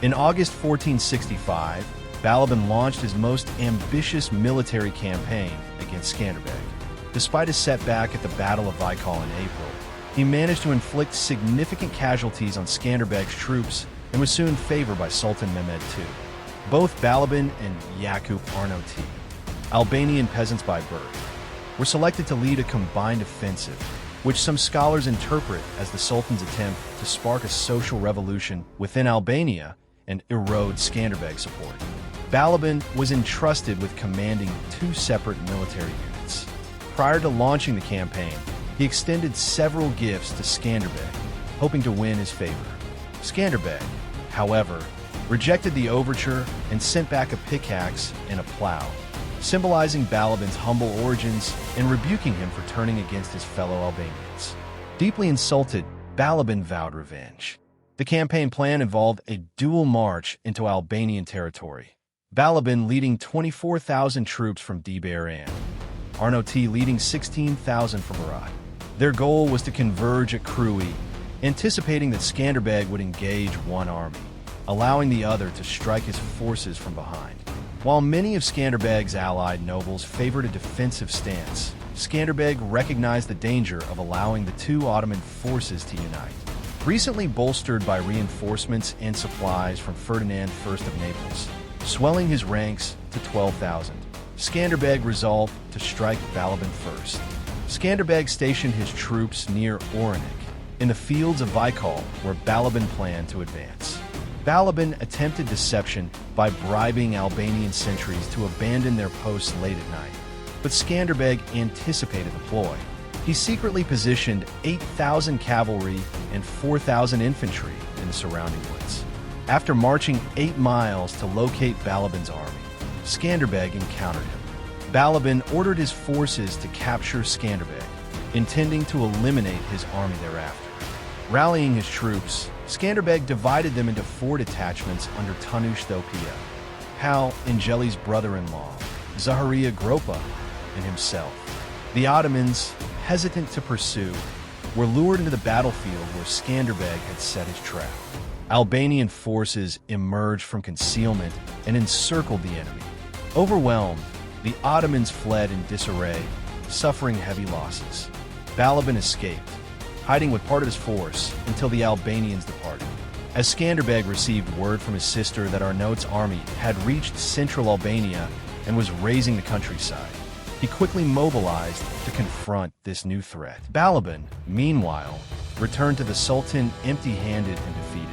In August 1465, Ballaban launched his most ambitious military campaign against Skanderbeg. Despite a setback at the Battle of Vaikal in April, he managed to inflict significant casualties on Skanderbeg's troops and was soon favored by Sultan Mehmed II. Both Ballaban and Jakup Arnauti, Albanian peasants by birth, were selected to lead a combined offensive, which some scholars interpret as the Sultan's attempt to spark a social revolution within Albania and erode Skanderbeg support. Ballaban was entrusted with commanding two separate military units. Prior to launching the campaign, he extended several gifts to Skanderbeg, hoping to win his favor. Skanderbeg, however, rejected the overture and sent back a pickaxe and a plow, symbolizing Ballaban's humble origins and rebuking him for turning against his fellow Albanians. Deeply insulted, Ballaban vowed revenge. The campaign plan involved a dual march into Albanian territory, Ballaban leading 24,000 troops from Deberan, Arnauti leading 16,000 from Berat. Their goal was to converge at Krui, anticipating that Skanderbeg would engage one army, allowing the other to strike his forces from behind. While many of Skanderbeg's allied nobles favored a defensive stance, Skanderbeg recognized the danger of allowing the two Ottoman forces to unite. Recently bolstered by reinforcements and supplies from Ferdinand I of Naples, swelling his ranks to 12,000, Skanderbeg resolved to strike Ballaban first. Skanderbeg stationed his troops near Oranik, in the fields of Vaikal, where Ballaban planned to advance. Ballaban attempted deception by bribing Albanian sentries to abandon their posts late at night, but Skanderbeg anticipated the ploy. He secretly positioned 8,000 cavalry and 4,000 infantry in the surrounding woods. After marching 8 miles to locate Ballaban's army, Skanderbeg encountered him. Ballaban ordered his forces to capture Skanderbeg, intending to eliminate his army thereafter. Rallying his troops, Skanderbeg divided them into 4 detachments under Tanush Thopia, Hal Angeli's brother-in-law, Zaharia Gropa, and himself. The Ottomans, hesitant to pursue, were lured into the battlefield where Skanderbeg had set his trap. Albanian forces emerged from concealment and encircled the enemy. Overwhelmed, the Ottomans fled in disarray, suffering heavy losses. Ballaban escaped, hiding with part of his force until the Albanians departed. As Skanderbeg received word from his sister that Arnaut's army had reached central Albania and was razing the countryside, he quickly mobilized to confront this new threat. Ballaban, meanwhile, returned to the Sultan empty-handed and defeated.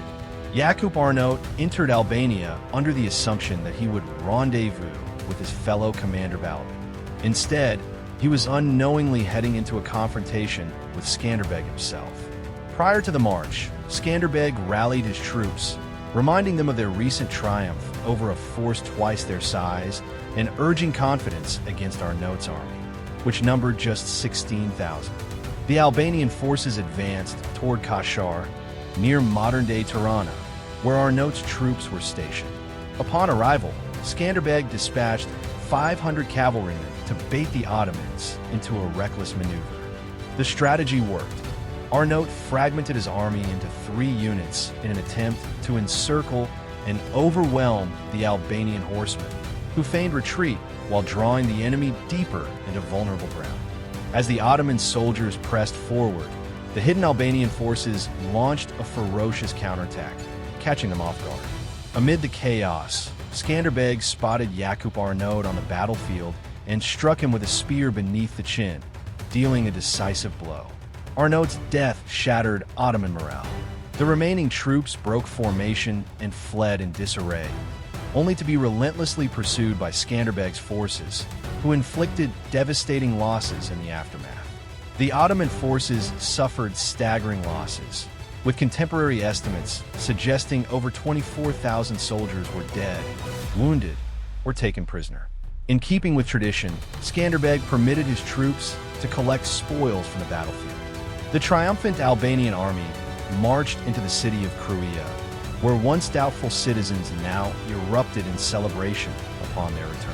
Jakup Arnauti entered Albania under the assumption that he would rendezvous with his fellow commander Ballaban. Instead, he was unknowingly heading into a confrontation with Skanderbeg himself. Prior to the march, Skanderbeg rallied his troops, reminding them of their recent triumph over a force twice their size and urging confidence against Arnaut's army, which numbered just 16,000. The Albanian forces advanced toward Kashar, near modern-day Tirana, where Arnaut's troops were stationed. Upon arrival, Skanderbeg dispatched 500 cavalrymen to bait the Ottomans into a reckless maneuver. The strategy worked. Arnaut fragmented his army into 3 units in an attempt to encircle and overwhelm the Albanian horsemen, who feigned retreat while drawing the enemy deeper into vulnerable ground. As the Ottoman soldiers pressed forward, the hidden Albanian forces launched a ferocious counterattack, catching them off guard. Amid the chaos, Skanderbeg spotted Jakup Arnauti on the battlefield and struck him with a spear beneath the chin, dealing a decisive blow. Arnaut's death shattered Ottoman morale. The remaining troops broke formation and fled in disarray, only to be relentlessly pursued by Skanderbeg's forces, who inflicted devastating losses in the aftermath. The Ottoman forces suffered staggering losses, with contemporary estimates suggesting over 24,000 soldiers were dead, wounded, or taken prisoner. In keeping with tradition, Skanderbeg permitted his troops to collect spoils from the battlefield. The triumphant Albanian army marched into the city of Krui, where once doubtful citizens now erupted in celebration upon their return.